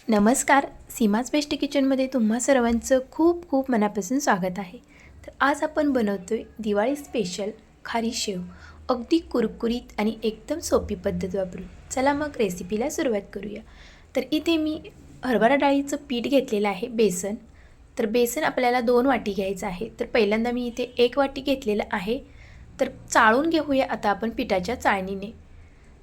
नमस्कार. सीमाज बेस्ट किचनमध्ये तुम्हा सर्वांचं खूप खूप मनापासून स्वागत आहे. तर आज आपण बनवतोय दिवाळी स्पेशल खारी शेव. अगदी कुरकुरीत आणि एकदम सोपी पद्धत वापरून. चला मग रेसिपीला सुरुवात करूया. तर इथे मी हरभरा डाळीचं पीठ घेतलेलं आहे, बेसन. तर बेसन आपल्याला 2 वाटी घ्यायचं आहे. तर पहिल्यांदा मी इथे 1 वाटी घेतलेलं आहे. तर चाळून घेऊया आता आपण पिठाच्या चाळणीने.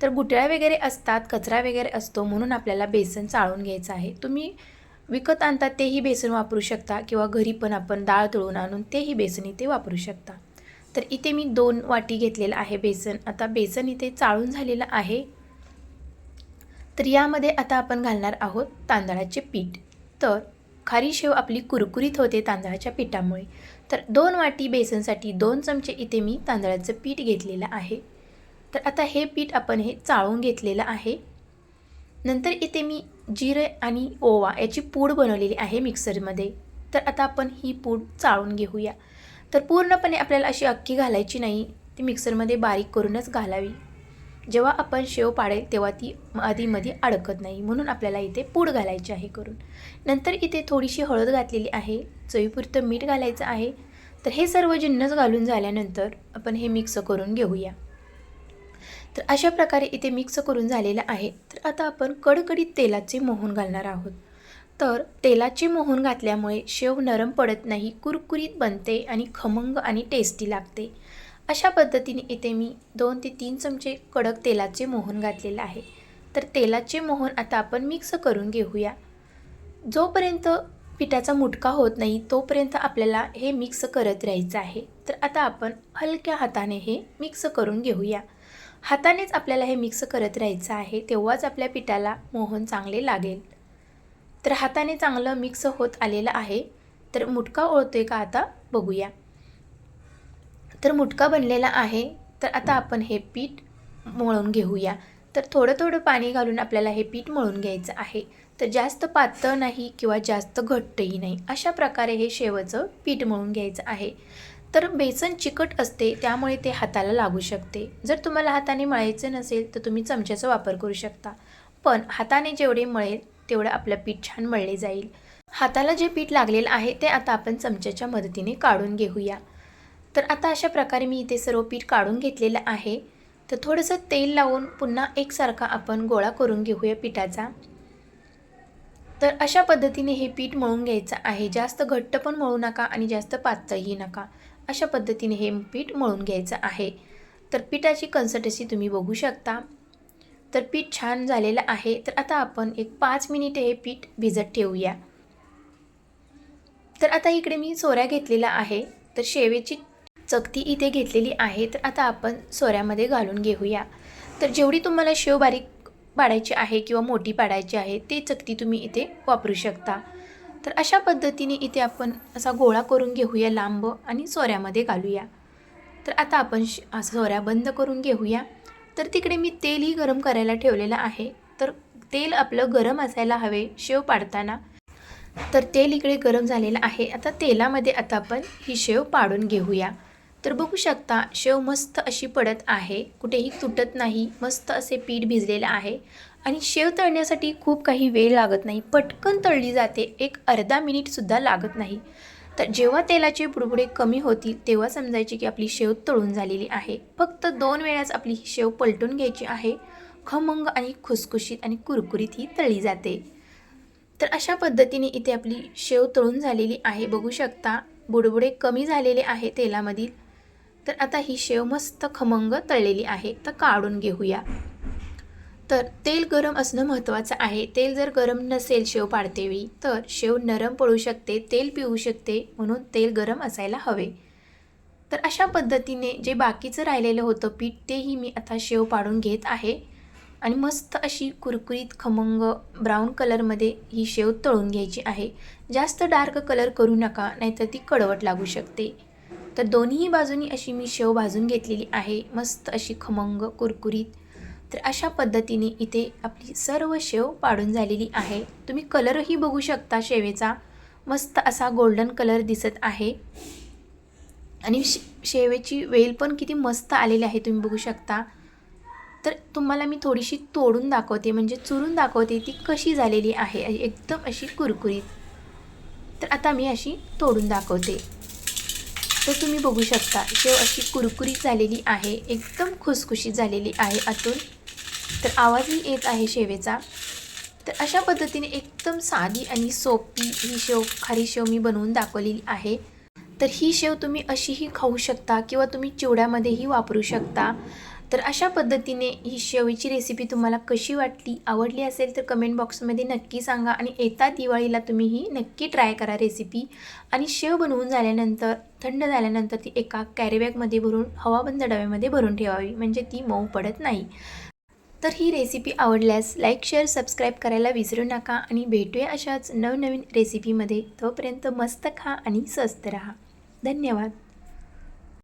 तर गुठळ्या वगैरे असतात, कचरा वगैरे असतो, म्हणून आपल्याला बेसन चाळून घ्यायचं आहे. तुम्ही विकत आणतात तेही बेसन वापरू शकता किंवा घरी पण आपण डाळ दळून आणून तेही बेसन इथे वापरू शकता. तर इथे मी 2 वाटी घेतलेलं आहे बेसन. आता बेसन इथे चाळून झालेलं आहे. तर यामध्ये आता आपण घालणार आहोत तांदळाचे पीठ. तर खारी शेव आपली कुरकुरीत होते तांदळाच्या पिठामुळे. तर 2 वाटी बेसनसाठी 2 चमचे इथे मी तांदळाचं पीठ घेतलेलं आहे. तर आता हे पीठ आपण हे चाळून घेतलेलं आहे. नंतर इथे मी जिरे आणि ओवा याची पूड बनवलेली आहे मिक्सरमध्ये. तर आता आपण ही पूड चाळून घेऊया. तर पूर्णपणे आपल्याला अशी अख्खी घालायची नाही, ती मिक्सरमध्ये बारीक करूनच घालावी. जेव्हा आपण शेव पाडेल तेव्हा ती आधीमध्ये अडकत नाही, म्हणून आपल्याला इथे पूड घालायची आहे करून. नंतर इथे थोडीशी हळद घातलेली आहे, चवीपुरतं मीठ घालायचं आहे. तर हे सर्व जिन्नस घालून झाल्यानंतर आपण हे मिक्स करून घेऊया. तर अशा प्रकारे इथे मिक्स करून झालेलं आहे. तर आता आपण कडकडीत तेलाचे मोहन घालणार आहोत. तर तेलाचे मोहन घातल्यामुळे शेव नरम पडत नाही, कुरकुरीत बनते आणि खमंग आणि टेस्टी लागते. अशा पद्धतीने इथे मी 2 ते 3 चमचे कडक तेलाचे मोहन घातलेले आहे. तर तेलाचे मोहन आता आपण मिक्स करून घेऊया. जोपर्यंत पिठाचा मुटका होत नाही तोपर्यंत आपल्याला हे मिक्स करत राहायचं आहे. तर आता आपण हलक्या हाताने हे मिक्स करून घेऊया. हातानेच आपल्याला हे मिक्स करत राहायचं आहे, तेव्हाच आपल्या पिठाला मोहन चांगले लागेल. तर हाताने चांगलं मिक्स होत आलेलं आहे. तर मुटका ओळतोय का आता बघूया. तर मुटका बनलेला आहे. तर आता आपण हे पीठ मळून घेऊया. तर थोडं थोडं पाणी घालून आपल्याला हे पीठ मळून घ्यायचं आहे. तर जास्त पातळ नाही किंवा जास्त घट्टही नाही, अशा प्रकारे हे शेवचं पीठ मळून घ्यायचं आहे. तर बेसन चिकट असते, त्यामुळे ते हाताला लागू शकते. जर तुम्हाला हाताने मळायचं नसेल तर तुम्ही चमच्याचा वापर करू शकता. पण हाताने जेवढे मळेल तेवढं आपलं पीठ छान मळले जाईल. हाताला जे पीठ लागलेलं आहे ते आता आपण चमच्याच्या मदतीने काढून घेऊया. तर आता अशा प्रकारे मी इथे सर्व पीठ काढून घेतलेलं आहे. तर थोडंसं तेल लावून पुन्हा एकसारखा आपण गोळा करून घेऊया पिठाचा. तर अशा पद्धतीने हे पीठ मळून घ्यायचं आहे. जास्त घट्ट पण मळू नका आणि जास्त पातळही नका. अशा पद्धतीने हे पीठ मळून घ्यायचं आहे. तर पिठाची कन्सिस्टन्सी तुम्ही बघू शकता. तर पीठ छान झालेलं आहे. तर आता आपण एक 5 मिनिटे हे पीठ भिजत ठेवूया. तर आता इकडे मी सोऱ्या घेतलेला आहे. तर शेवेची चकती इथे घेतलेली आहे. तर आता आपण सोऱ्यामध्ये घालून घेऊया. तर जेवढी तुम्हाला शेव बारीक पाडायची आहे किंवा मोठी पाडायची आहे ते चकती तुम्ही इथे वापरू शकता. तर अशा पद्धतीने इथे आपण असा गोळा करून घेऊया लांब आणि सोऱ्यामध्ये घालूया. तर आता आपण सोऱ्या बंद करून घेऊया. तर तिकडे मी तेलही गरम करायला ठेवलेलं आहे. तर तेल आपलं गरम असायला हवे शेव पाडताना. तर तेल इकडे गरम झालेलं आहे. आता तेलामध्ये आता आपण ही शेव पाडून घेऊया. तर बघू शकता शेव मस्त अशी पडत आहे, कुठेही तुटत नाही. मस्त असे पीठ भिजलेलं आहे आणि शेव तळण्यासाठी खूप काही वेळ लागत नाही, पटकन तळली जाते. एक अर्धा मिनिटसुद्धा लागत नाही. तर जेव्हा तेलाचे बुडबुडे कमी होतील तेव्हा समजायचे की आपली शेव तळून झालेली आहे. फक्त 2 वेळाच आपली ही शेव पलटून घ्यायची आहे. खमंग आणि खुसखुशीत आणि कुरकुरीत ही तळली जाते. तर अशा पद्धतीने इथे आपली शेव तळून झालेली आहे. बघू शकता बुडबुडे कमी झालेले आहे तेलामधील. तर आता ही शेव मस्त खमंग तळलेली आहे. तर काढून घेऊया. तर तेल गरम असणं महत्त्वाचं आहे. तेल जर गरम नसेल शेव पाडतेवेळी तर शेव नरम पडू शकते, तेल पिऊ शकते, म्हणून तेल गरम असायला हवे. तर अशा पद्धतीने जे बाकीचं राहिलेलं होतं पीठ तेही मी आता शेव पाडून घेत आहे आणि मस्त अशी कुरकुरीत खमंग ब्राऊन कलरमध्ये ही शेव तळून घ्यायची आहे. जास्त डार्क कलर करू नका, नाहीतर ती कडवट लागू शकते. तर दोन्ही बाजूनी अशी मी शेव भाजून घेतलेली आहे, मस्त अशी खमंग कुरकुरीत. तर अशा पद्धतीने इथे आपली सर्व शेव पाडून झालेली आहे. तुम्ही कलरही बघू शकता शेवेचा, मस्त असा गोल्डन कलर दिसत आहे आणि शेवेची वेल पण किती मस्त आलेली आहे तुम्ही बघू शकता. तर तुम्हाला मी थोडीशी तोडून दाखवते, म्हणजे चुरून दाखवते ती कशी झालेली आहे, एकदम अशी कुरकुरीत. तर आता मी अशी तोडून दाखवते. तर तुम्ही बघू शकता शेव अशी कुरकुरीत झालेली आहे, एकदम खुसखुशीत झालेली आहे आतून. तर आवाजही येत आहे शेवेचा. तर अशा पद्धतीने एकदम साधी आणि सोपी ही शेव, खारी शेव मी बनवून दाखवलेली आहे. तर ही शेव तुम्ही अशीही खाऊ शकता किंवा तुम्ही चिवड्यामध्येही वापरू शकता. तर अशा पद्धतीने ही शेवची रेसिपी तुम्हाला कशी वाटली, आवडली असेल तर कमेंट बॉक्समध्ये नक्की सांगा आणि येत्या दिवाळीला तुम्ही ही नक्की ट्राय करा रेसिपी. आणि शेव बनवून झाल्यानंतर, थंड झाल्यानंतर ती एका कॅरीबॅगमध्ये भरून हवाबंद डब्यामध्ये भरून ठेवावी, म्हणजे ती मऊ पडत नाही. तर ही रेसिपी आवडल्यास लाईक, शेअर, सबस्क्राईब करायला विसरू नका आणि भेटूया अशाच नवनवीन रेसिपीमध्ये. तोपर्यंत मस्त खा आणि स्वस्त रहा. धन्यवाद.